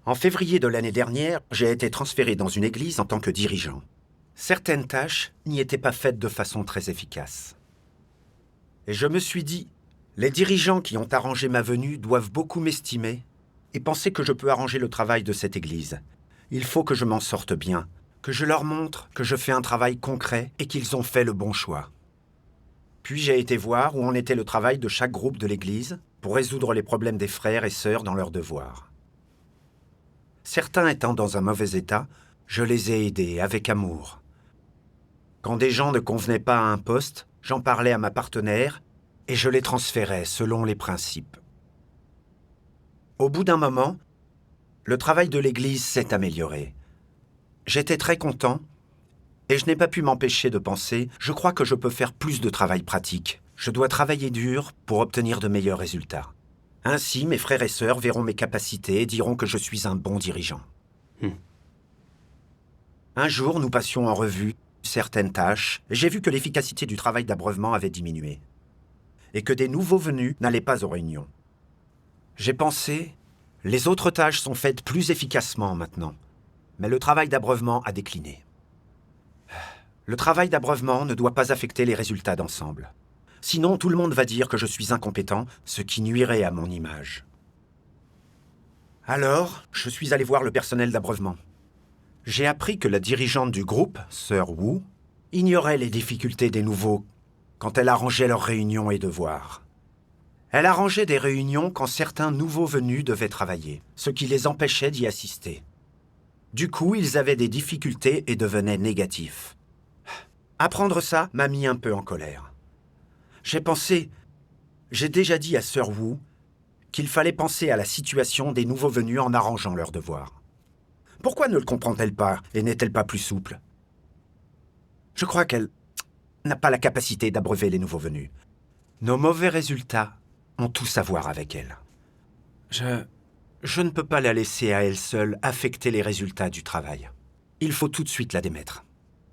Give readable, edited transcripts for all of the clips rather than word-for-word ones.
En février de l'année dernière, j'ai été transféré dans une église en tant que dirigeant. Certaines tâches n'y étaient pas faites de façon très efficace. Et je me suis dit, les dirigeants qui ont arrangé ma venue doivent beaucoup m'estimer et penser que je peux arranger le travail de cette église. Il faut que je m'en sorte bien, que je leur montre que je fais un travail concret et qu'ils ont fait le bon choix. Puis j'ai été voir où en était le travail de chaque groupe de l'église pour résoudre les problèmes des frères et sœurs dans leurs devoirs. Certains étant dans un mauvais état, je les ai aidés avec amour. Quand des gens ne convenaient pas à un poste, j'en parlais à ma partenaire et je les transférais selon les principes. Au bout d'un moment, le travail de l'église s'est amélioré. J'étais très content et je n'ai pas pu m'empêcher de penser « Je crois que je peux faire plus de travail pratique. Je dois travailler dur pour obtenir de meilleurs résultats. » Ainsi, mes frères et sœurs verront mes capacités et diront que je suis un bon dirigeant. Un jour, nous passions en revue certaines tâches et j'ai vu que l'efficacité du travail d'abreuvement avait diminué et que des nouveaux venus n'allaient pas aux réunions. J'ai pensé, les autres tâches sont faites plus efficacement maintenant, mais le travail d'abreuvement a décliné. Le travail d'abreuvement ne doit pas affecter les résultats d'ensemble. Sinon, tout le monde va dire que je suis incompétent, ce qui nuirait à mon image. Alors, je suis allé voir le personnel d'abreuvement. J'ai appris que la dirigeante du groupe, Sœur Wu, ignorait les difficultés des nouveaux quand elle arrangeait leurs réunions et devoirs. Elle arrangeait des réunions quand certains nouveaux venus devaient travailler, ce qui les empêchait d'y assister. Du coup, ils avaient des difficultés et devenaient négatifs. Apprendre ça m'a mis un peu en colère. J'ai déjà dit à Sœur Wu qu'il fallait penser à la situation des nouveaux venus en arrangeant leurs devoirs. Pourquoi ne le comprend-elle pas et n'est-elle pas plus souple? Je crois qu'elle n'a pas la capacité d'abreuver les nouveaux venus. Nos mauvais résultats ont tout à voir avec elle. Je ne peux pas la laisser à elle seule affecter les résultats du travail. Il faut tout de suite la démettre.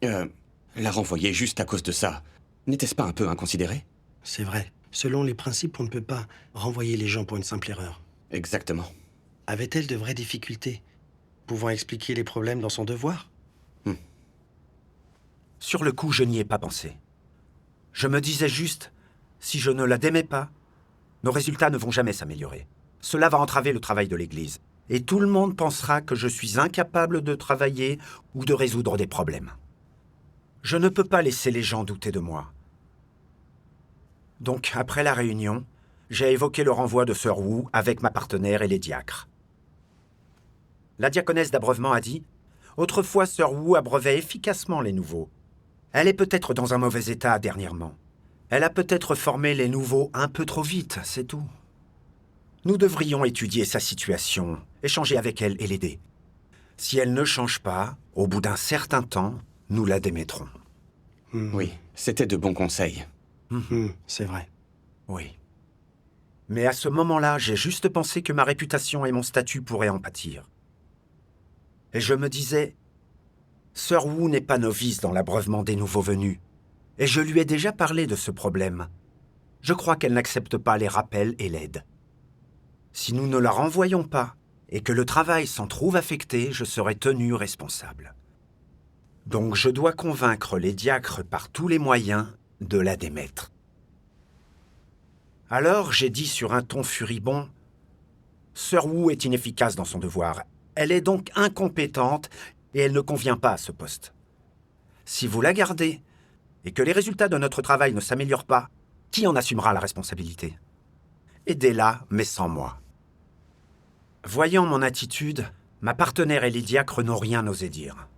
La renvoyer juste à cause de ça, n'était-ce pas un peu inconsidéré? C'est vrai. Selon les principes, on ne peut pas renvoyer les gens pour une simple erreur. Exactement. Avait-elle de vraies difficultés, pouvant expliquer les problèmes dans son devoir? Sur le coup, je n'y ai pas pensé. Je me disais juste, si je ne la démets pas, nos résultats ne vont jamais s'améliorer. Cela va entraver le travail de l'Église. Et tout le monde pensera que je suis incapable de travailler ou de résoudre des problèmes. Je ne peux pas laisser les gens douter de moi. Donc, après la réunion, j'ai évoqué le renvoi de Sœur Wu avec ma partenaire et les diacres. La diaconesse d'abreuvement a dit « Autrefois, Sœur Wu abreuvait efficacement les nouveaux. Elle est peut-être dans un mauvais état dernièrement. Elle a peut-être formé les nouveaux un peu trop vite, c'est tout. Nous devrions étudier sa situation, échanger avec elle et l'aider. Si elle ne change pas, au bout d'un certain temps, nous la démettrons. » Oui, c'était de bons conseils. C'est vrai. Oui. Mais à ce moment-là, j'ai juste pensé que ma réputation et mon statut pourraient en pâtir. Et je me disais, Sœur Wu n'est pas novice dans l'abreuvement des nouveaux venus, et je lui ai déjà parlé de ce problème. Je crois qu'elle n'accepte pas les rappels et l'aide. Si nous ne la renvoyons pas, et que le travail s'en trouve affecté, je serai tenu responsable. Donc je dois convaincre les diacres par tous les moyens de la démettre. Alors j'ai dit sur un ton furibond, « Sœur Wu est inefficace dans son devoir. Elle est donc incompétente et elle ne convient pas à ce poste. Si vous la gardez et que les résultats de notre travail ne s'améliorent pas, qui en assumera la responsabilité? Aidez-la, mais sans moi. » Voyant mon attitude, ma partenaire et les diacres n'ont rien osé dire.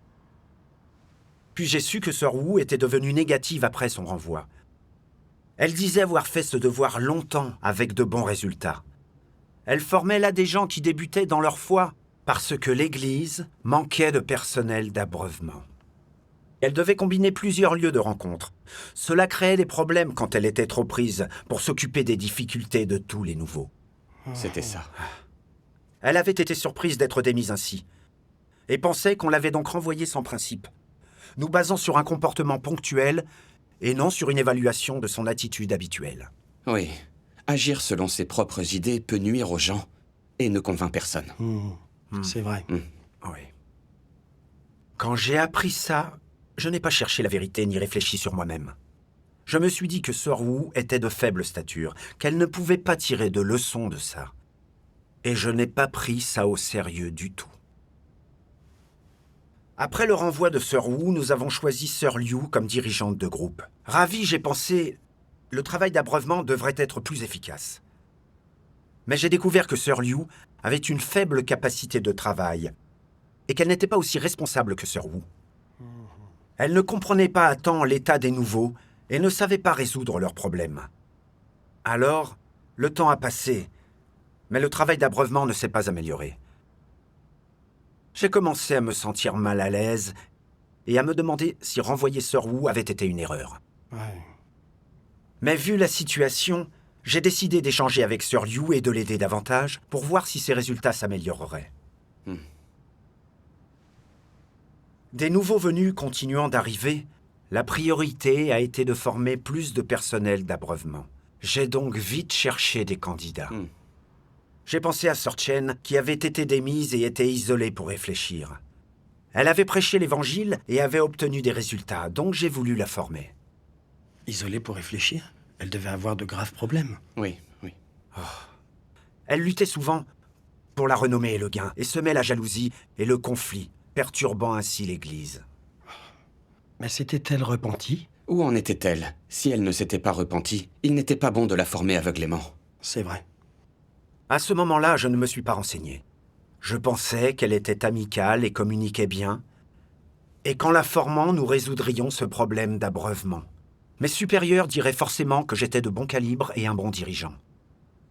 Puis j'ai su que Sœur Wu était devenue négative après son renvoi. Elle disait avoir fait ce devoir longtemps avec de bons résultats. Elle formait là des gens qui débutaient dans leur foi parce que l'Église manquait de personnel d'abreuvement. Elle devait combiner plusieurs lieux de rencontre. Cela créait des problèmes quand elle était trop prise pour s'occuper des difficultés de tous les nouveaux. C'était ça. Elle avait été surprise d'être démise ainsi et pensait qu'on l'avait donc renvoyée sans principe, nous basant sur un comportement ponctuel et non sur une évaluation de son attitude habituelle. Oui. Agir selon ses propres idées peut nuire aux gens et ne convainc personne. C'est vrai. Oui. Quand j'ai appris ça, je n'ai pas cherché la vérité ni réfléchi sur moi-même. Je me suis dit que Sœur Wu était de faible stature, qu'elle ne pouvait pas tirer de leçons de ça. Et je n'ai pas pris ça au sérieux du tout. Après le renvoi de Sœur Wu, nous avons choisi Sœur Liu comme dirigeante de groupe. Ravi, j'ai pensé, le travail d'abreuvement devrait être plus efficace. Mais j'ai découvert que Sœur Liu avait une faible capacité de travail et qu'elle n'était pas aussi responsable que Sœur Wu. Elle ne comprenait pas à temps l'état des nouveaux et ne savait pas résoudre leurs problèmes. Alors, le temps a passé, mais le travail d'abreuvement ne s'est pas amélioré. J'ai commencé à me sentir mal à l'aise et à me demander si renvoyer Sœur Wu avait été une erreur. Ouais. Mais vu la situation, j'ai décidé d'échanger avec Sœur Liu et de l'aider davantage pour voir si ses résultats s'amélioreraient. Des nouveaux venus continuant d'arriver, la priorité a été de former plus de personnel d'abreuvement. J'ai donc vite cherché des candidats. J'ai pensé à Sœur Chen, qui avait été démise et était isolée pour réfléchir. Elle avait prêché l'évangile et avait obtenu des résultats, donc j'ai voulu la former. Isolée pour réfléchir, elle devait avoir de graves problèmes. Oui. Elle luttait souvent pour la renommée et le gain, et semait la jalousie et le conflit, perturbant ainsi l'Église. Mais s'était-elle repentie? Où en était-elle? Si elle ne s'était pas repentie, il n'était pas bon de la former aveuglément. C'est vrai. À ce moment-là, je ne me suis pas renseigné. Je pensais qu'elle était amicale et communiquait bien, et qu'en la formant, nous résoudrions ce problème d'abreuvement. Mes supérieurs diraient forcément que j'étais de bon calibre et un bon dirigeant.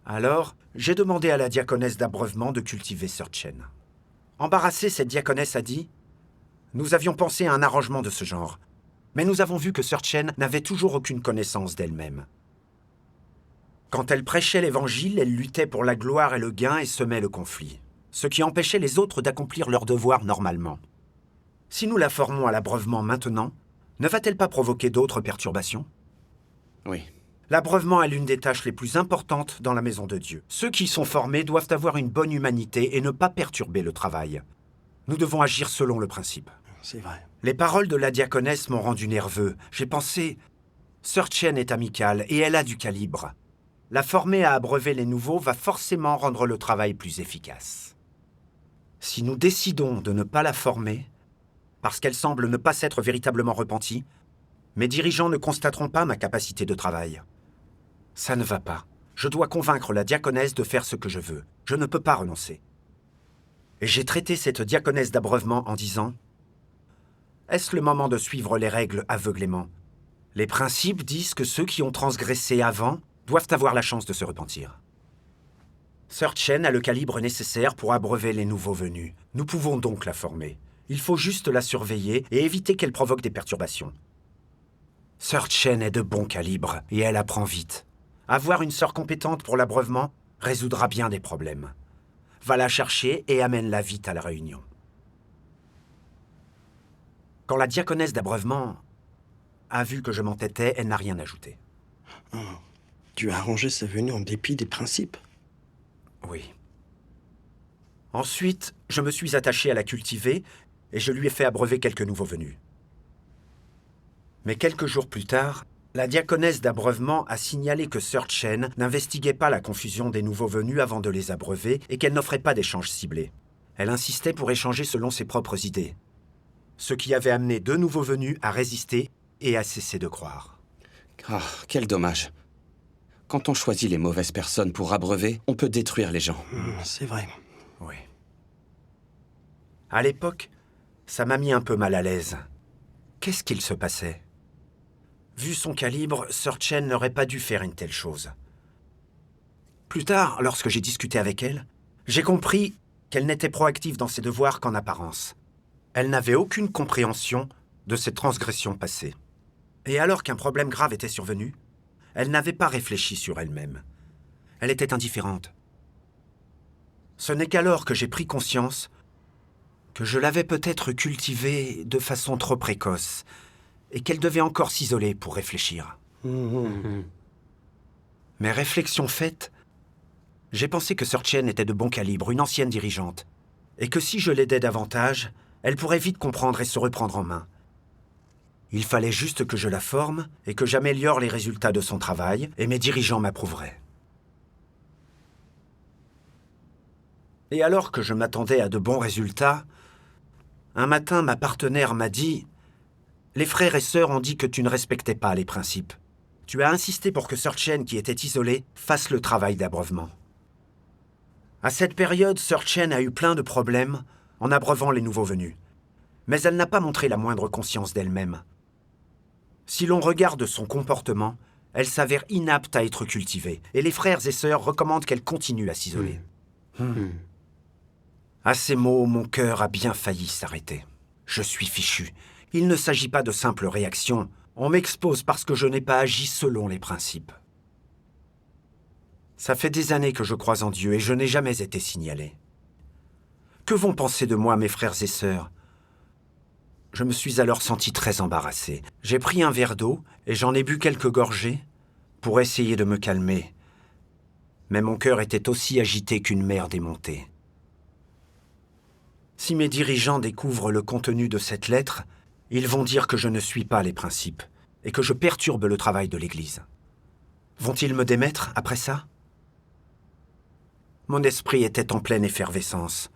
Alors, j'ai demandé à la diaconesse d'abreuvement de cultiver Sœur Chen. Embarrassée, cette diaconesse a dit « Nous avions pensé à un arrangement de ce genre, mais nous avons vu que Sœur Chen n'avait toujours aucune connaissance d'elle-même. Quand elle prêchait l'évangile, elle luttait pour la gloire et le gain et semait le conflit, ce qui empêchait les autres d'accomplir leurs devoirs normalement. Si nous la formons à l'abreuvement maintenant, ne va-t-elle pas provoquer d'autres perturbations ? Oui. L'abreuvement est l'une des tâches les plus importantes dans la maison de Dieu. Ceux qui y sont formés doivent avoir une bonne humanité et ne pas perturber le travail. Nous devons agir selon le principe. C'est vrai. Les paroles de la diaconesse m'ont rendu nerveux. J'ai pensé, Sœur Chen est amicale et elle a du calibre. La former à abreuver les nouveaux va forcément rendre le travail plus efficace. Si nous décidons de ne pas la former, parce qu'elle semble ne pas s'être véritablement repentie, mes dirigeants ne constateront pas ma capacité de travail. Ça ne va pas. Je dois convaincre la diaconesse de faire ce que je veux. Je ne peux pas renoncer. Et j'ai traité cette diaconesse d'abreuvement en disant « Est-ce le moment de suivre les règles aveuglément ? Les principes disent que ceux qui ont transgressé avant doivent avoir la chance de se repentir. Sœur Chen a le calibre nécessaire pour abreuver les nouveaux venus. Nous pouvons donc la former. Il faut juste la surveiller et éviter qu'elle provoque des perturbations. Sœur Chen est de bon calibre et elle apprend vite. Avoir une sœur compétente pour l'abreuvement résoudra bien des problèmes. Va la chercher et amène-la vite à la réunion. » Quand la diaconesse d'abreuvement a vu que je m'entêtais, elle n'a rien ajouté. Tu as arrangé sa venue en dépit des principes. Oui. Ensuite, je me suis attaché à la cultiver et je lui ai fait abreuver quelques nouveaux venus. Mais quelques jours plus tard, la diaconesse d'abreuvement a signalé que Sœur Chen n'investiguait pas la confusion des nouveaux venus avant de les abreuver et qu'elle n'offrait pas d'échanges ciblés. Elle insistait pour échanger selon ses propres idées, ce qui avait amené deux nouveaux venus à résister et à cesser de croire. Ah, quel dommage. Quand on choisit les mauvaises personnes pour abreuver, on peut détruire les gens. C'est vrai. Oui. À l'époque, ça m'a mis un peu mal à l'aise. Qu'est-ce qu'il se passait ? Vu son calibre, Sœur Chen n'aurait pas dû faire une telle chose. Plus tard, lorsque j'ai discuté avec elle, j'ai compris qu'elle n'était proactive dans ses devoirs qu'en apparence. Elle n'avait aucune compréhension de ses transgressions passées. Et alors qu'un problème grave était survenu, elle n'avait pas réfléchi sur elle-même. Elle était indifférente. Ce n'est qu'alors que j'ai pris conscience que je l'avais peut-être cultivée de façon trop précoce et qu'elle devait encore s'isoler pour réfléchir. Mes réflexions faites, j'ai pensé que Sœur Chen était de bon calibre, une ancienne dirigeante, et que si je l'aidais davantage, elle pourrait vite comprendre et se reprendre en main. Il fallait juste que je la forme et que j'améliore les résultats de son travail, et mes dirigeants m'approuveraient. Et alors que je m'attendais à de bons résultats, un matin, ma partenaire m'a dit « Les frères et sœurs ont dit que tu ne respectais pas les principes. Tu as insisté pour que Sœur Chen, qui était isolée, fasse le travail d'abreuvement. » À cette période, Sœur Chen a eu plein de problèmes en abreuvant les nouveaux venus. Mais elle n'a pas montré la moindre conscience d'elle-même. Si l'on regarde son comportement, elle s'avère inapte à être cultivée, et les frères et sœurs recommandent qu'elle continue à s'isoler. À ces mots, mon cœur a bien failli s'arrêter. Je suis fichu. Il ne s'agit pas de simples réactions. On m'expose parce que je n'ai pas agi selon les principes. Ça fait des années que je crois en Dieu et je n'ai jamais été signalé. Que vont penser de moi mes frères et sœurs ? Je me suis alors senti très embarrassé. J'ai pris un verre d'eau et j'en ai bu quelques gorgées pour essayer de me calmer. Mais mon cœur était aussi agité qu'une mer démontée. Si mes dirigeants découvrent le contenu de cette lettre, ils vont dire que je ne suis pas les principes et que je perturbe le travail de l'Église. Vont-ils me démettre après ça ? Mon esprit était en pleine effervescence.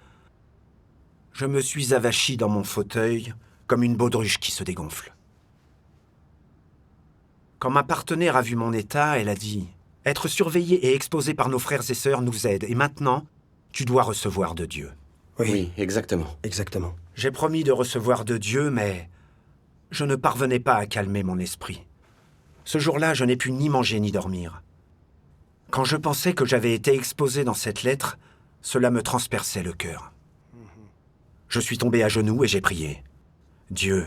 Je me suis avachi dans mon fauteuil comme une baudruche qui se dégonfle. Quand ma partenaire a vu mon état, elle a dit « Être surveillé et exposé par nos frères et sœurs nous aide, et maintenant, tu dois recevoir de Dieu. » Oui, exactement. Exactement. J'ai promis de recevoir de Dieu, mais je ne parvenais pas à calmer mon esprit. Ce jour-là, je n'ai pu ni manger ni dormir. Quand je pensais que j'avais été exposé dans cette lettre, cela me transperçait le cœur. Je suis tombé à genoux et j'ai prié. « Dieu,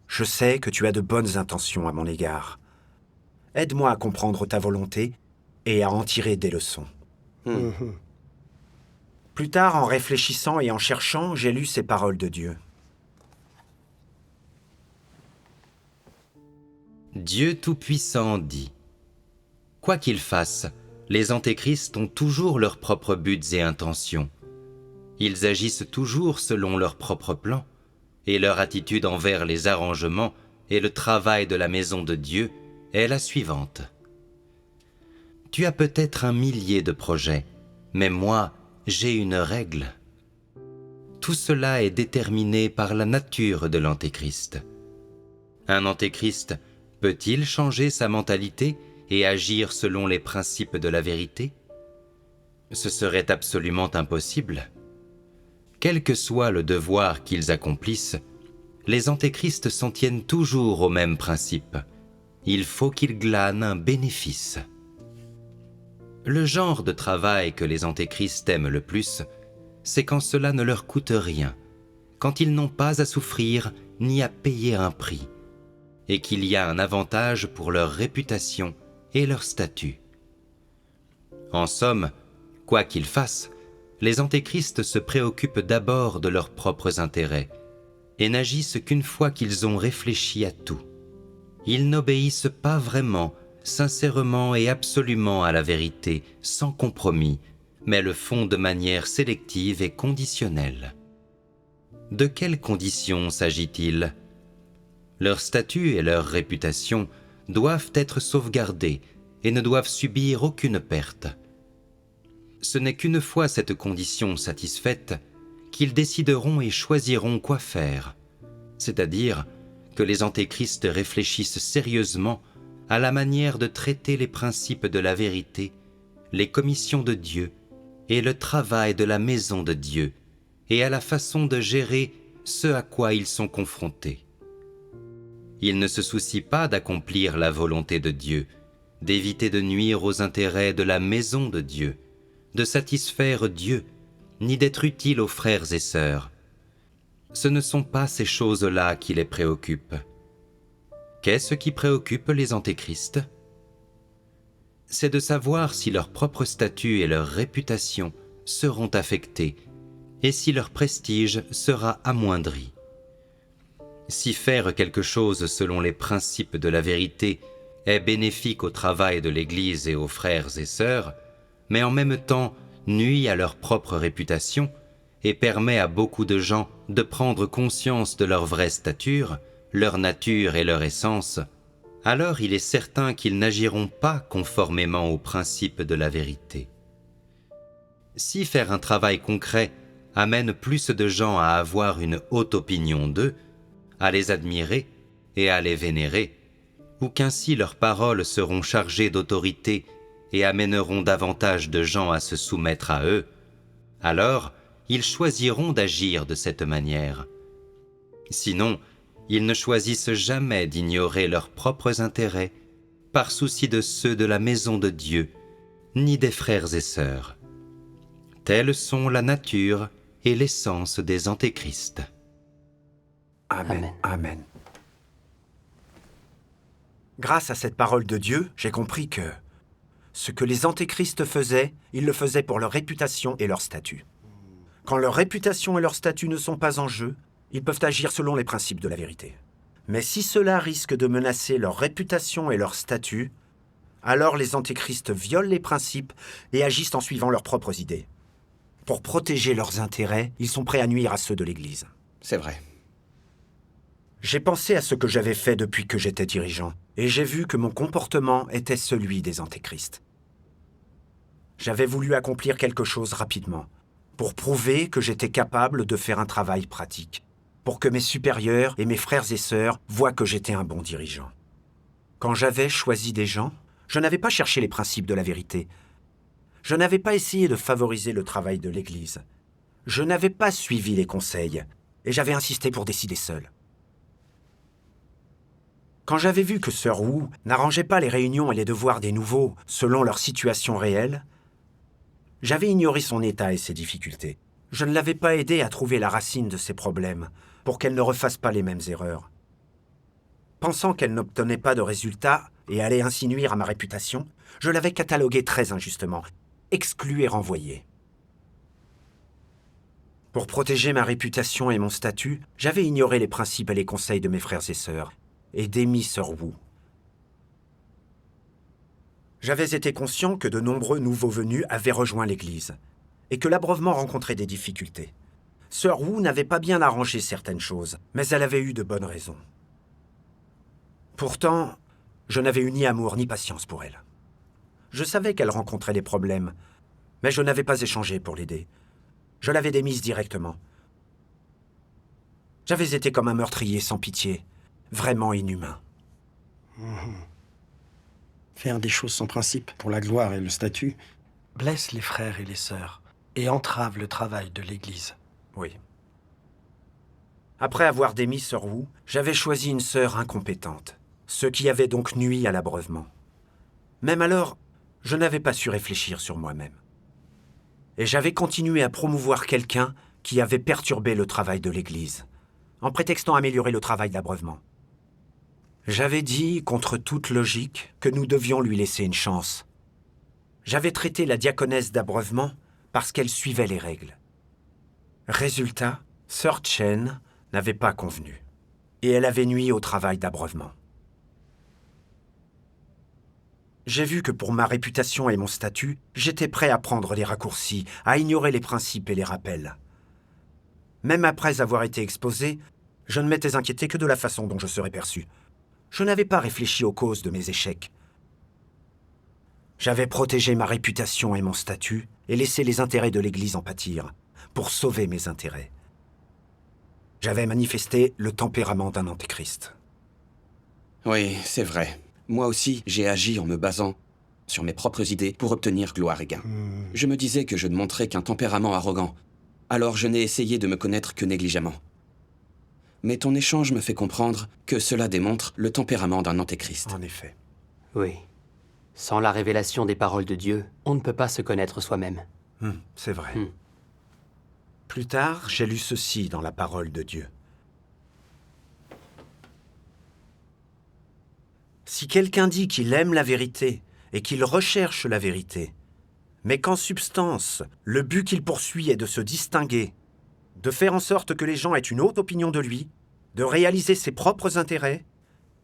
je sais que tu as de bonnes intentions à mon égard. Aide-moi à comprendre ta volonté et à en tirer des leçons. » Plus tard, en réfléchissant et en cherchant, j'ai lu ces paroles de Dieu. Dieu Tout-Puissant dit : quoi qu'ils fassent, les antéchrists ont toujours leurs propres buts et intentions. Ils agissent toujours selon leurs propres plans, et leur attitude envers les arrangements et le travail de la maison de Dieu est la suivante. Tu as peut-être 1 millier de projets, mais moi, j'ai une règle. Tout cela est déterminé par la nature de l'antéchrist. Un antéchrist peut-il changer sa mentalité et agir selon les principes de la vérité ? Ce serait absolument impossible. Quel que soit le devoir qu'ils accomplissent, les antéchrists s'en tiennent toujours au même principe. Il faut qu'ils glanent un bénéfice. Le genre de travail que les antéchrists aiment le plus, c'est quand cela ne leur coûte rien, quand ils n'ont pas à souffrir ni à payer un prix, et qu'il y a un avantage pour leur réputation et leur statut. En somme, quoi qu'ils fassent, les antéchrists se préoccupent d'abord de leurs propres intérêts et n'agissent qu'une fois qu'ils ont réfléchi à tout. Ils n'obéissent pas vraiment, sincèrement et absolument à la vérité, sans compromis, mais le font de manière sélective et conditionnelle. De quelles conditions s'agit-il ? Leur statut et leur réputation doivent être sauvegardés et ne doivent subir aucune perte. Ce n'est qu'une fois cette condition satisfaite qu'ils décideront et choisiront quoi faire, c'est-à-dire que les antéchrists réfléchissent sérieusement à la manière de traiter les principes de la vérité, les commissions de Dieu et le travail de la maison de Dieu, et à la façon de gérer ce à quoi ils sont confrontés. Ils ne se soucient pas d'accomplir la volonté de Dieu, d'éviter de nuire aux intérêts de la maison de Dieu, de satisfaire Dieu, ni d'être utile aux frères et sœurs. Ce ne sont pas ces choses-là qui les préoccupent. Qu'est-ce qui préoccupe les antéchrists ? C'est de savoir si leur propre statut et leur réputation seront affectés et si leur prestige sera amoindri. Si faire quelque chose selon les principes de la vérité est bénéfique au travail de l'Église et aux frères et sœurs, mais en même temps nuit à leur propre réputation et permet à beaucoup de gens de prendre conscience de leur vraie stature, leur nature et leur essence, alors il est certain qu'ils n'agiront pas conformément aux principes de la vérité. Si faire un travail concret amène plus de gens à avoir une haute opinion d'eux, à les admirer et à les vénérer, ou qu'ainsi leurs paroles seront chargées d'autorité et amèneront davantage de gens à se soumettre à eux, alors ils choisiront d'agir de cette manière. Sinon, ils ne choisissent jamais d'ignorer leurs propres intérêts, par souci de ceux de la maison de Dieu, ni des frères et sœurs. Telles sont la nature et l'essence des antéchrists. Amen. Amen. Grâce à cette parole de Dieu, j'ai compris que ce que les antéchrists faisaient, ils le faisaient pour leur réputation et leur statut. Quand leur réputation et leur statut ne sont pas en jeu, ils peuvent agir selon les principes de la vérité. Mais si cela risque de menacer leur réputation et leur statut, alors les antéchrists violent les principes et agissent en suivant leurs propres idées. Pour protéger leurs intérêts, ils sont prêts à nuire à ceux de l'Église. C'est vrai. J'ai pensé à ce que j'avais fait depuis que j'étais dirigeant, et j'ai vu que mon comportement était celui des antéchrists. J'avais voulu accomplir quelque chose rapidement, pour prouver que j'étais capable de faire un travail pratique, pour que mes supérieurs et mes frères et sœurs voient que j'étais un bon dirigeant. Quand j'avais choisi des gens, je n'avais pas cherché les principes de la vérité. Je n'avais pas essayé de favoriser le travail de l'Église. Je n'avais pas suivi les conseils, et j'avais insisté pour décider seul. Quand j'avais vu que Sœur Wu n'arrangeait pas les réunions et les devoirs des nouveaux selon leur situation réelle, j'avais ignoré son état et ses difficultés. Je ne l'avais pas aidée à trouver la racine de ses problèmes, pour qu'elle ne refasse pas les mêmes erreurs. Pensant qu'elle n'obtenait pas de résultats et allait ainsi nuire à ma réputation, je l'avais cataloguée très injustement, exclue et renvoyée. Pour protéger ma réputation et mon statut, j'avais ignoré les principes et les conseils de mes frères et sœurs, et démis Sœur Wu. J'avais été conscient que de nombreux nouveaux venus avaient rejoint l'Église, et que l'abreuvement rencontrait des difficultés. Sœur Wu n'avait pas bien arrangé certaines choses, mais elle avait eu de bonnes raisons. Pourtant, je n'avais eu ni amour ni patience pour elle. Je savais qu'elle rencontrait des problèmes, mais je n'avais pas échangé pour l'aider. Je l'avais démise directement. J'avais été comme un meurtrier sans pitié, vraiment inhumain. Faire des choses sans principe pour la gloire et le statut blesse les frères et les sœurs et entrave le travail de l'Église. Oui. Après avoir démis Sœur Wu, j'avais choisi une sœur incompétente, ce qui avait donc nui à l'abreuvement. Même alors, je n'avais pas su réfléchir sur moi-même. Et j'avais continué à promouvoir quelqu'un qui avait perturbé le travail de l'Église, en prétextant améliorer le travail d'abreuvement. J'avais dit, contre toute logique, que nous devions lui laisser une chance. J'avais traité la diaconesse d'abreuvement parce qu'elle suivait les règles. Résultat, Sœur Chen n'avait pas convenu, et elle avait nui au travail d'abreuvement. J'ai vu que pour ma réputation et mon statut, j'étais prêt à prendre les raccourcis, à ignorer les principes et les rappels. Même après avoir été exposé, je ne m'étais inquiété que de la façon dont je serais perçu. Je n'avais pas réfléchi aux causes de mes échecs. J'avais protégé ma réputation et mon statut et laissé les intérêts de l'Église en pâtir, pour sauver mes intérêts. J'avais manifesté le tempérament d'un antéchrist. Oui, c'est vrai. Moi aussi, j'ai agi en me basant sur mes propres idées pour obtenir gloire et gain. Je me disais que je ne montrais qu'un tempérament arrogant, alors je n'ai essayé de me connaître que négligemment. Mais ton échange me fait comprendre que cela démontre le tempérament d'un antéchrist. En effet. Oui. Sans la révélation des paroles de Dieu, on ne peut pas se connaître soi-même. C'est vrai. Plus tard, j'ai lu ceci dans la parole de Dieu. Si quelqu'un dit qu'il aime la vérité et qu'il recherche la vérité, mais qu'en substance, le but qu'il poursuit est de se distinguer, de faire en sorte que les gens aient une haute opinion de lui, de réaliser ses propres intérêts,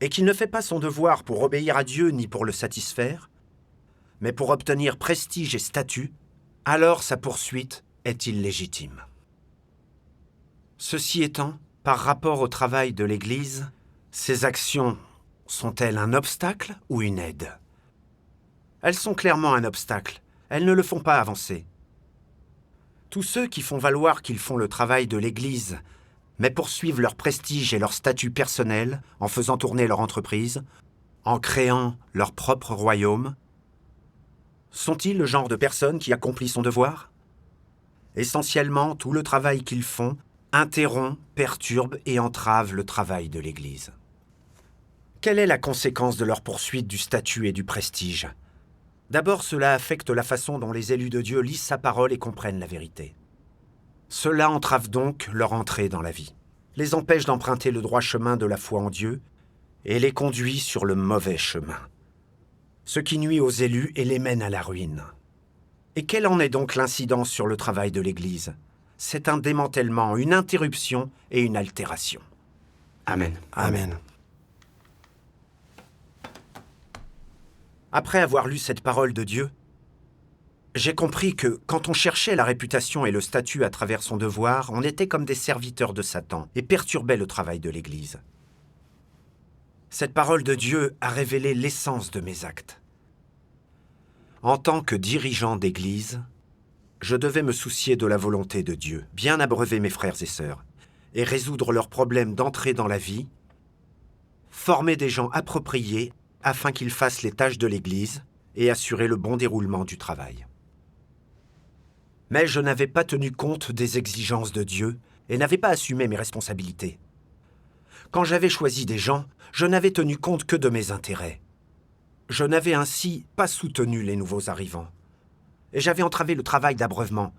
et qu'il ne fait pas son devoir pour obéir à Dieu ni pour le satisfaire, mais pour obtenir prestige et statut, alors sa poursuite est illégitime. Ceci étant, par rapport au travail de l'Église, ces actions sont-elles un obstacle ou une aide? Elles sont clairement un obstacle. Elles ne le font pas avancer. Tous ceux qui font valoir qu'ils font le travail de l'Église, mais poursuivent leur prestige et leur statut personnel en faisant tourner leur entreprise, en créant leur propre royaume, sont-ils le genre de personne qui accomplit son devoir? Essentiellement, tout le travail qu'ils font interrompt, perturbe et entrave le travail de l'Église. Quelle est la conséquence de leur poursuite du statut et du prestige? D'abord, cela affecte la façon dont les élus de Dieu lisent sa parole et comprennent la vérité. Cela entrave donc leur entrée dans la vie, les empêche d'emprunter le droit chemin de la foi en Dieu et les conduit sur le mauvais chemin, ce qui nuit aux élus et les mène à la ruine. Et quelle en est donc l'incidence sur le travail de l'Église? C'est un démantèlement, une interruption et une altération. Amen. Amen. Après avoir lu cette parole de Dieu, j'ai compris que quand on cherchait la réputation et le statut à travers son devoir, on était comme des serviteurs de Satan et perturbait le travail de l'Église. Cette parole de Dieu a révélé l'essence de mes actes. En tant que dirigeant d'Église, je devais me soucier de la volonté de Dieu, bien abreuver mes frères et sœurs, et résoudre leurs problèmes d'entrée dans la vie, former des gens appropriés afin qu'ils fassent les tâches de l'Église et assurer le bon déroulement du travail. Mais je n'avais pas tenu compte des exigences de Dieu et n'avais pas assumé mes responsabilités. Quand j'avais choisi des gens, je n'avais tenu compte que de mes intérêts. Je n'avais ainsi pas soutenu les nouveaux arrivants. Et j'avais entravé le travail d'abreuvement,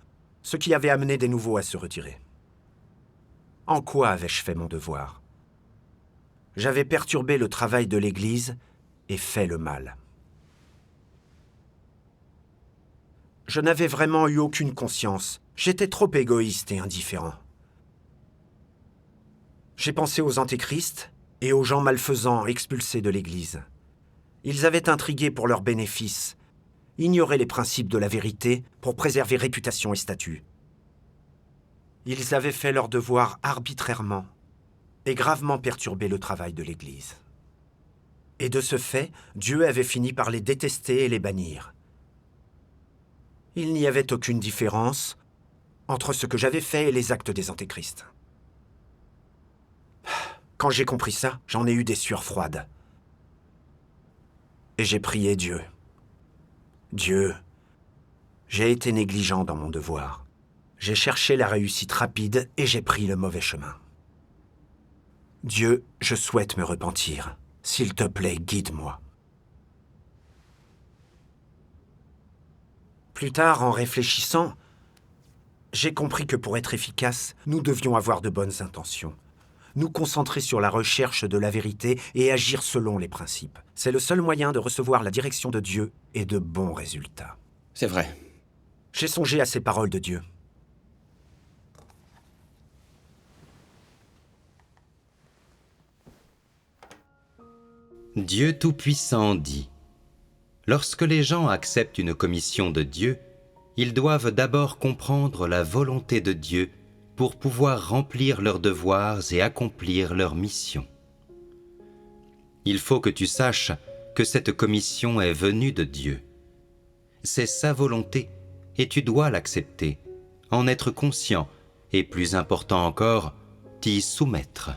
ce qui avait amené des nouveaux à se retirer. En quoi avais-je fait mon devoir? J'avais perturbé le travail de l'Église et fait le mal. Je n'avais vraiment eu aucune conscience. J'étais trop égoïste et indifférent. J'ai pensé aux antéchrists et aux gens malfaisants expulsés de l'Église. Ils avaient intrigué pour leurs bénéfices, ignoré les principes de la vérité pour préserver réputation et statut. Ils avaient fait leur devoir arbitrairement et gravement perturbé le travail de l'Église. Et de ce fait, Dieu avait fini par les détester et les bannir. Il n'y avait aucune différence entre ce que j'avais fait et les actes des antéchrists. Quand j'ai compris ça, j'en ai eu des sueurs froides. Et j'ai prié Dieu. Dieu, j'ai été négligent dans mon devoir. J'ai cherché la réussite rapide et j'ai pris le mauvais chemin. Dieu, je souhaite me repentir. S'il te plaît, guide-moi. Plus tard, en réfléchissant, j'ai compris que pour être efficace, nous devions avoir de bonnes intentions. Nous concentrer sur la recherche de la vérité et agir selon les principes. C'est le seul moyen de recevoir la direction de Dieu et de bons résultats. C'est vrai. J'ai songé à ces paroles de Dieu. Dieu Tout-Puissant dit: lorsque les gens acceptent une commission de Dieu, ils doivent d'abord comprendre la volonté de Dieu pour pouvoir remplir leurs devoirs et accomplir leur mission. Il faut que tu saches que cette commission est venue de Dieu. C'est sa volonté et tu dois l'accepter, en être conscient et, plus important encore, t'y soumettre.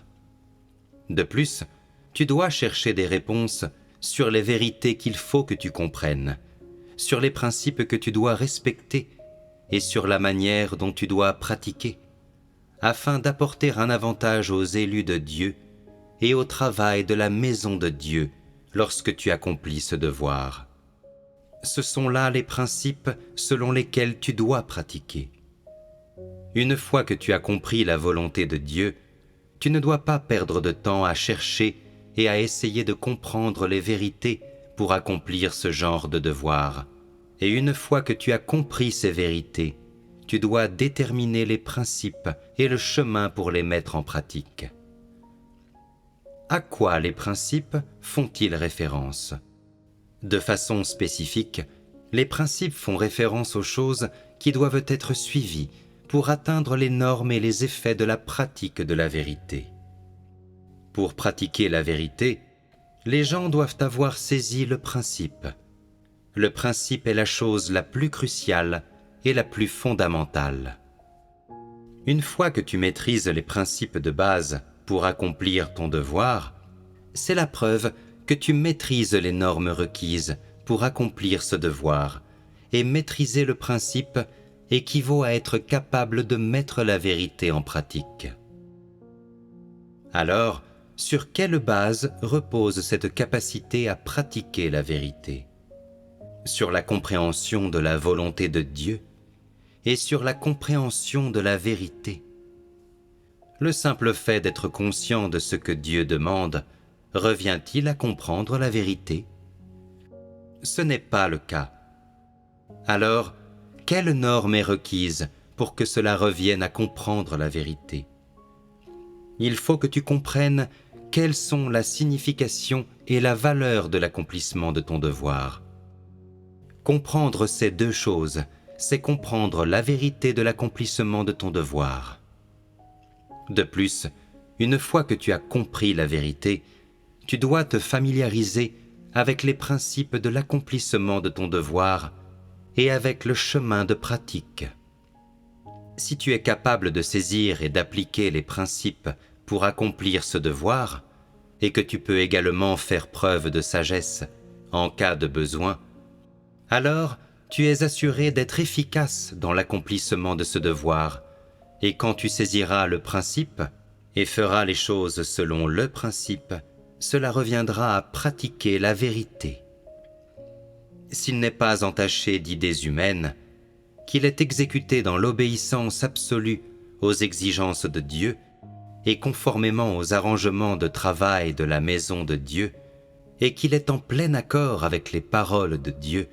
De plus, tu dois chercher des réponses sur les vérités qu'il faut que tu comprennes, sur les principes que tu dois respecter et sur la manière dont tu dois pratiquer, afin d'apporter un avantage aux élus de Dieu et au travail de la maison de Dieu lorsque tu accomplis ce devoir. Ce sont là les principes selon lesquels tu dois pratiquer. Une fois que tu as compris la volonté de Dieu, tu ne dois pas perdre de temps à chercher et à essayer de comprendre les vérités pour accomplir ce genre de devoir. Et une fois que tu as compris ces vérités, tu dois déterminer les principes et le chemin pour les mettre en pratique. À quoi les principes font-ils référence? De façon spécifique, les principes font référence aux choses qui doivent être suivies pour atteindre les normes et les effets de la pratique de la vérité. Pour pratiquer la vérité, les gens doivent avoir saisi le principe. Le principe est la chose la plus cruciale et la plus fondamentale. Une fois que tu maîtrises les principes de base pour accomplir ton devoir, c'est la preuve que tu maîtrises les normes requises pour accomplir ce devoir, et maîtriser le principe équivaut à être capable de mettre la vérité en pratique. Alors, sur quelle base repose cette capacité à pratiquer la vérité? Sur la compréhension de la volonté de Dieu et sur la compréhension de la vérité. Le simple fait d'être conscient de ce que Dieu demande revient-il à comprendre la vérité? Ce n'est pas le cas. Alors, quelle norme est requise pour que cela revienne à comprendre la vérité? Il faut que tu comprennes quelles sont la signification et la valeur de l'accomplissement de ton devoir. Comprendre ces deux choses, c'est comprendre la vérité de l'accomplissement de ton devoir. De plus, une fois que tu as compris la vérité, tu dois te familiariser avec les principes de l'accomplissement de ton devoir et avec le chemin de pratique. Si tu es capable de saisir et d'appliquer les principes pour accomplir ce devoir, et que tu peux également faire preuve de sagesse en cas de besoin, alors tu es assuré d'être efficace dans l'accomplissement de ce devoir, et quand tu saisiras le principe et feras les choses selon le principe, cela reviendra à pratiquer la vérité. S'il n'est pas entaché d'idées humaines, qu'il est exécuté dans l'obéissance absolue aux exigences de Dieu et conformément aux arrangements de travail de la maison de Dieu, et qu'il est en plein accord avec les paroles de Dieu,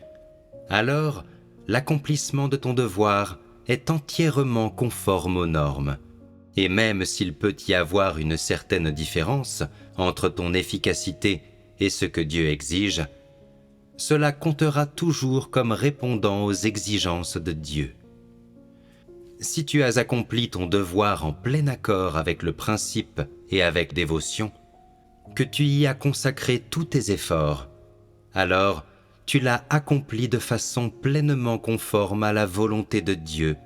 alors l'accomplissement de ton devoir est entièrement conforme aux normes. Et même s'il peut y avoir une certaine différence entre ton efficacité et ce que Dieu exige, cela comptera toujours comme répondant aux exigences de Dieu. Si tu as accompli ton devoir en plein accord avec le principe et avec dévotion, que tu y as consacré tous tes efforts, alors tu l'as accompli de façon pleinement conforme à la volonté de Dieu,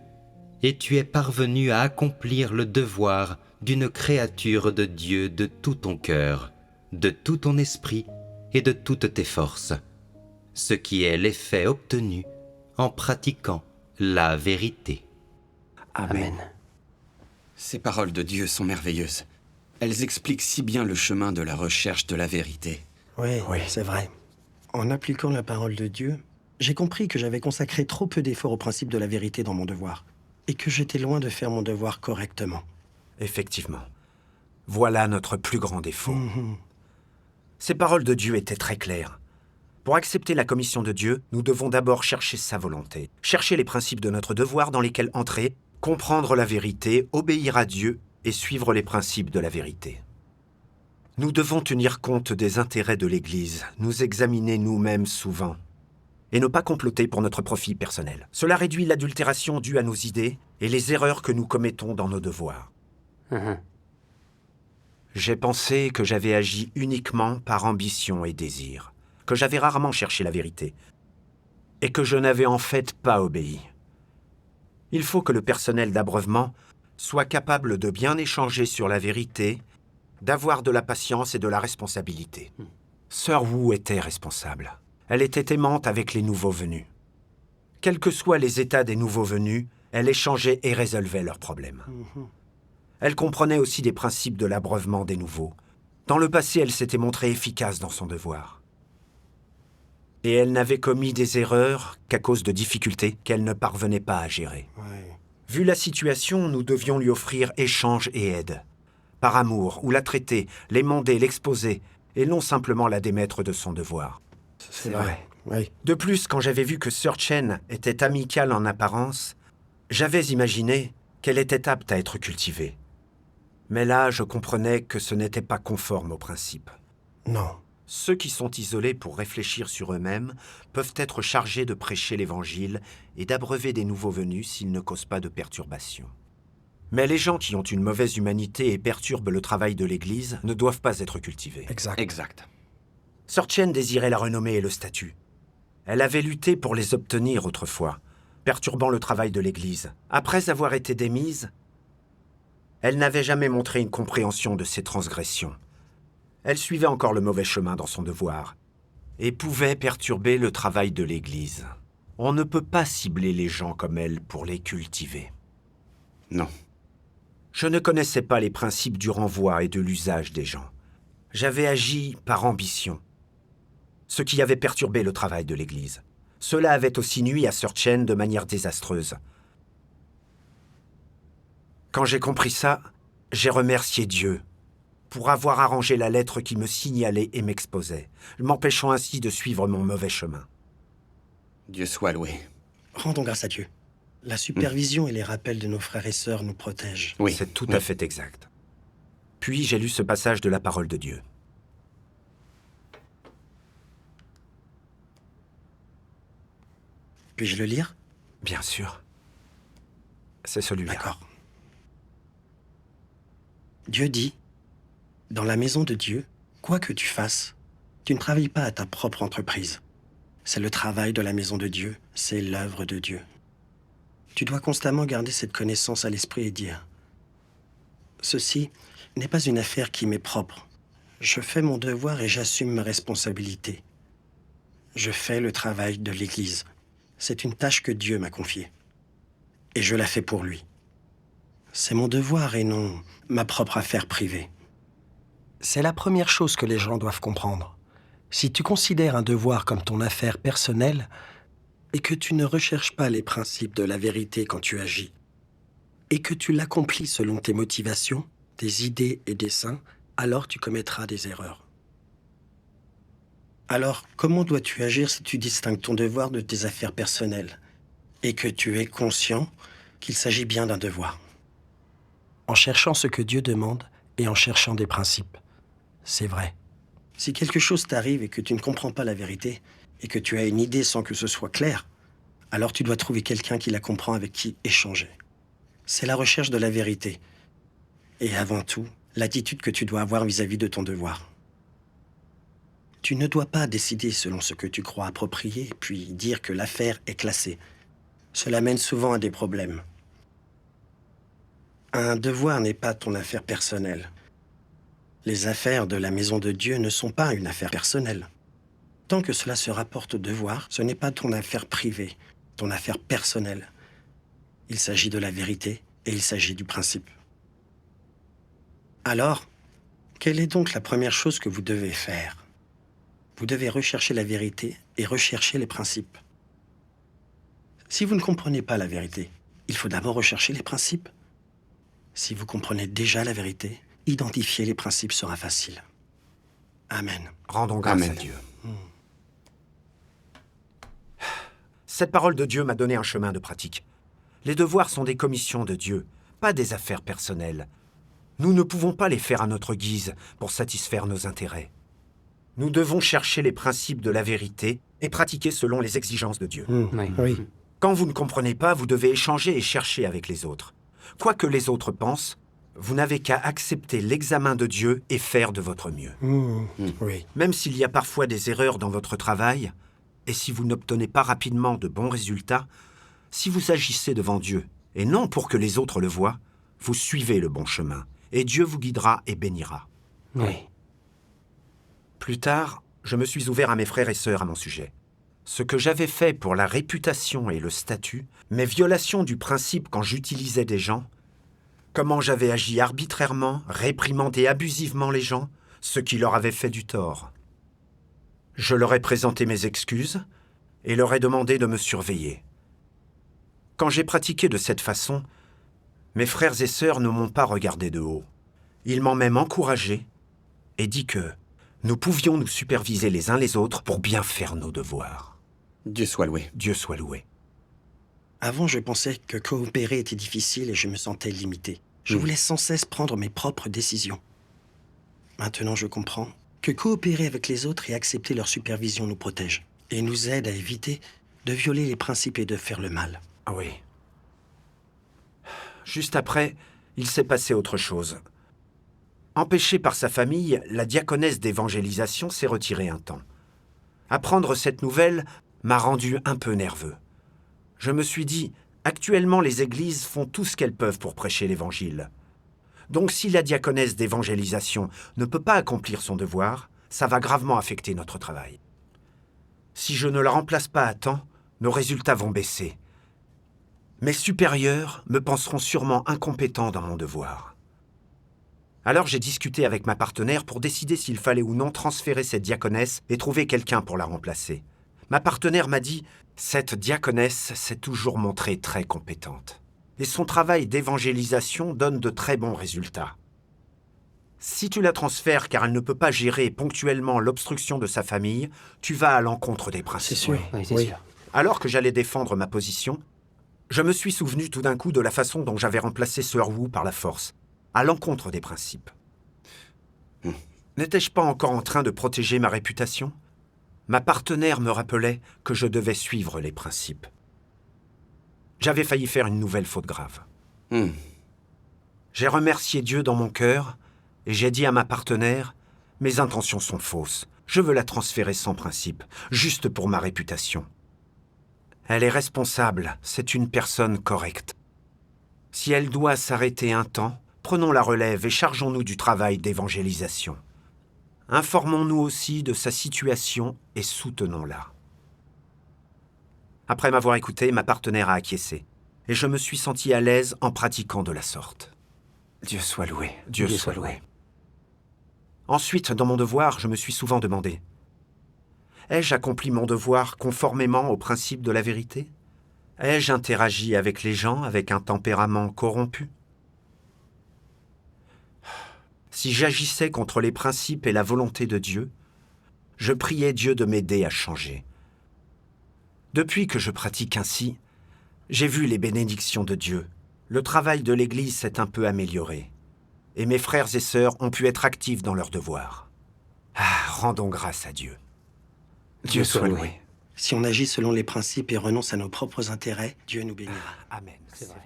et tu es parvenu à accomplir le devoir d'une créature de Dieu de tout ton cœur, de tout ton esprit et de toutes tes forces, ce qui est l'effet obtenu en pratiquant la vérité. Amen. Ces paroles de Dieu sont merveilleuses. Elles expliquent si bien le chemin de la recherche de la vérité. Oui, c'est vrai. En appliquant la parole de Dieu, j'ai compris que j'avais consacré trop peu d'efforts au principe de la vérité dans mon devoir, et que j'étais loin de faire mon devoir correctement. Effectivement. Voilà notre plus grand défaut. Ces paroles de Dieu étaient très claires. Pour accepter la commission de Dieu, nous devons d'abord chercher sa volonté, chercher les principes de notre devoir dans lesquels entrer, comprendre la vérité, obéir à Dieu et suivre les principes de la vérité. Nous devons tenir compte des intérêts de l'Église, nous examiner nous-mêmes souvent, et ne pas comploter pour notre profit personnel. Cela réduit l'adultération due à nos idées et les erreurs que nous commettons dans nos devoirs. J'ai pensé que j'avais agi uniquement par ambition et désir, que j'avais rarement cherché la vérité, et que je n'avais en fait pas obéi. Il faut que le personnel d'abreuvement soit capable de bien échanger sur la vérité, d'avoir de la patience et de la responsabilité. Sœur Wu était responsable. Elle était aimante avec les nouveaux venus. Quels que soient les états des nouveaux venus, elle échangeait et résolvait leurs problèmes. Elle comprenait aussi les principes de l'abreuvement des nouveaux. Dans le passé, elle s'était montrée efficace dans son devoir. Et elle n'avait commis des erreurs qu'à cause de difficultés qu'elle ne parvenait pas à gérer. Vu la situation, nous devions lui offrir échange et aide. Par amour, ou la traiter, l'émonder, l'exposer, et non simplement la démettre de son devoir. C'est vrai. Oui. De plus, quand j'avais vu que Sœur Chen était amicale en apparence, j'avais imaginé qu'elle était apte à être cultivée. Mais là, je comprenais que ce n'était pas conforme au principe. Non. Ceux qui sont isolés pour réfléchir sur eux-mêmes peuvent être chargés de prêcher l'Évangile et d'abreuver des nouveaux venus s'ils ne causent pas de perturbations. Mais les gens qui ont une mauvaise humanité et perturbent le travail de l'Église ne doivent pas être cultivés. Exact. Sœur Chen désirait la renommée et le statut. Elle avait lutté pour les obtenir autrefois, perturbant le travail de l'Église. Après avoir été démise, elle n'avait jamais montré une compréhension de ses transgressions. Elle suivait encore le mauvais chemin dans son devoir et pouvait perturber le travail de l'Église. On ne peut pas cibler les gens comme elle pour les cultiver. Non. Je ne connaissais pas les principes du renvoi et de l'usage des gens. J'avais agi par ambition, ce qui avait perturbé le travail de l'Église. Cela avait aussi nui à Sœur Chen de manière désastreuse. Quand j'ai compris ça, j'ai remercié Dieu pour avoir arrangé la lettre qui me signalait et m'exposait, m'empêchant ainsi de suivre mon mauvais chemin. Dieu soit loué. Rendons grâce à Dieu. La supervision et les rappels de nos frères et sœurs nous protègent. Oui. C'est tout à fait exact. Puis j'ai lu ce passage de la parole de Dieu. Puis-je le lire? Bien sûr. C'est celui-là. D'accord. Dieu dit, dans la maison de Dieu, quoi que tu fasses, tu ne travailles pas à ta propre entreprise. C'est le travail de la maison de Dieu, c'est l'œuvre de Dieu. Tu dois constamment garder cette connaissance à l'esprit et dire, ceci n'est pas une affaire qui m'est propre. Je fais mon devoir et j'assume mes responsabilités. Je fais le travail de l'Église. C'est une tâche que Dieu m'a confiée. Et je la fais pour lui. C'est mon devoir et non ma propre affaire privée. C'est la première chose que les gens doivent comprendre. Si tu considères un devoir comme ton affaire personnelle et que tu ne recherches pas les principes de la vérité quand tu agis, et que tu l'accomplis selon tes motivations, tes idées et desseins, alors tu commettras des erreurs. Alors, comment dois-tu agir si tu distingues ton devoir de tes affaires personnelles et que tu es conscient qu'il s'agit bien d'un devoir? En cherchant ce que Dieu demande et en cherchant des principes. C'est vrai. Si quelque chose t'arrive et que tu ne comprends pas la vérité et que tu as une idée sans que ce soit clair, alors tu dois trouver quelqu'un qui la comprend avec qui échanger. C'est la recherche de la vérité. Et avant tout, l'attitude que tu dois avoir vis-à-vis de ton devoir. Tu ne dois pas décider selon ce que tu crois approprié, puis dire que l'affaire est classée. Cela mène souvent à des problèmes. Un devoir n'est pas ton affaire personnelle. Les affaires de la maison de Dieu ne sont pas une affaire personnelle. Tant que cela se rapporte au devoir, ce n'est pas ton affaire privée, ton affaire personnelle. Il s'agit de la vérité et il s'agit du principe. Alors, quelle est donc la première chose que vous devez faire? Vous devez rechercher la vérité et rechercher les principes. Si vous ne comprenez pas la vérité, il faut d'abord rechercher les principes. Si vous comprenez déjà la vérité, identifier les principes sera facile. Amen. Rendons grâce Amen. à Dieu. Cette parole de Dieu m'a donné un chemin de pratique. Les devoirs sont des commissions de Dieu, pas des affaires personnelles. Nous ne pouvons pas les faire à notre guise pour satisfaire nos intérêts. Nous devons chercher les principes de la vérité et pratiquer selon les exigences de Dieu. Oui. Quand vous ne comprenez pas, vous devez échanger et chercher avec les autres. Quoi que les autres pensent, vous n'avez qu'à accepter l'examen de Dieu et faire de votre mieux. Oui. Même s'il y a parfois des erreurs dans votre travail, et si vous n'obtenez pas rapidement de bons résultats, si vous agissez devant Dieu, et non pour que les autres le voient, vous suivez le bon chemin, et Dieu vous guidera et bénira. Oui. Plus tard, je me suis ouvert à mes frères et sœurs à mon sujet. Ce que j'avais fait pour la réputation et le statut, mes violations du principe quand j'utilisais des gens, comment j'avais agi arbitrairement, réprimandé abusivement les gens, ce qui leur avait fait du tort. Je leur ai présenté mes excuses et leur ai demandé de me surveiller. Quand j'ai pratiqué de cette façon, mes frères et sœurs ne m'ont pas regardé de haut. Ils m'ont même encouragé et dit que nous pouvions nous superviser les uns les autres pour bien faire nos devoirs. Dieu soit loué. Dieu soit loué. Avant, je pensais que coopérer était difficile et je me sentais limité. Je voulais sans cesse prendre mes propres décisions. Maintenant, je comprends que coopérer avec les autres et accepter leur supervision nous protège et nous aide à éviter de violer les principes et de faire le mal. Ah oui. Juste après, il s'est passé autre chose. Empêchée par sa famille, la diaconesse d'évangélisation s'est retirée un temps. Apprendre cette nouvelle m'a rendu un peu nerveux. Je me suis dit, actuellement les églises font tout ce qu'elles peuvent pour prêcher l'évangile. Donc si la diaconesse d'évangélisation ne peut pas accomplir son devoir, ça va gravement affecter notre travail. Si je ne la remplace pas à temps, nos résultats vont baisser. Mes supérieurs me penseront sûrement incompétent dans mon devoir. Alors j'ai discuté avec ma partenaire pour décider s'il fallait ou non transférer cette diaconesse et trouver quelqu'un pour la remplacer. Ma partenaire m'a dit « Cette diaconesse s'est toujours montrée très compétente. Et son travail d'évangélisation donne de très bons résultats. Si tu la transfères car elle ne peut pas gérer ponctuellement l'obstruction de sa famille, tu vas à l'encontre des principes. » C'est sûr. Oui, c'est sûr. Alors que j'allais défendre ma position, je me suis souvenu tout d'un coup de la façon dont j'avais remplacé Sir Wu par la force, à l'encontre des principes. N'étais-je pas encore en train de protéger ma réputation ? Ma partenaire me rappelait que je devais suivre les principes. J'avais failli faire une nouvelle faute grave. J'ai remercié Dieu dans mon cœur et j'ai dit à ma partenaire « Mes intentions sont fausses. Je veux la transférer sans principe, juste pour ma réputation. » Elle est responsable, c'est une personne correcte. Si elle doit s'arrêter un temps, prenons la relève et chargeons-nous du travail d'évangélisation. Informons-nous aussi de sa situation et soutenons-la. Après m'avoir écouté, ma partenaire a acquiescé, et je me suis senti à l'aise en pratiquant de la sorte. Dieu soit loué, Dieu soit loué. Ensuite, dans mon devoir, je me suis souvent demandé, ai-je accompli mon devoir conformément aux principes de la vérité ? Ai-je interagi avec les gens avec un tempérament corrompu ? Si j'agissais contre les principes et la volonté de Dieu, je priais Dieu de m'aider à changer. Depuis que je pratique ainsi, j'ai vu les bénédictions de Dieu. Le travail de l'Église s'est un peu amélioré, et mes frères et sœurs ont pu être actifs dans leurs devoirs. Rendons grâce à Dieu. Dieu soit loué. Si on agit selon les principes et renonce à nos propres intérêts, Dieu nous bénira. Amen. C'est vrai.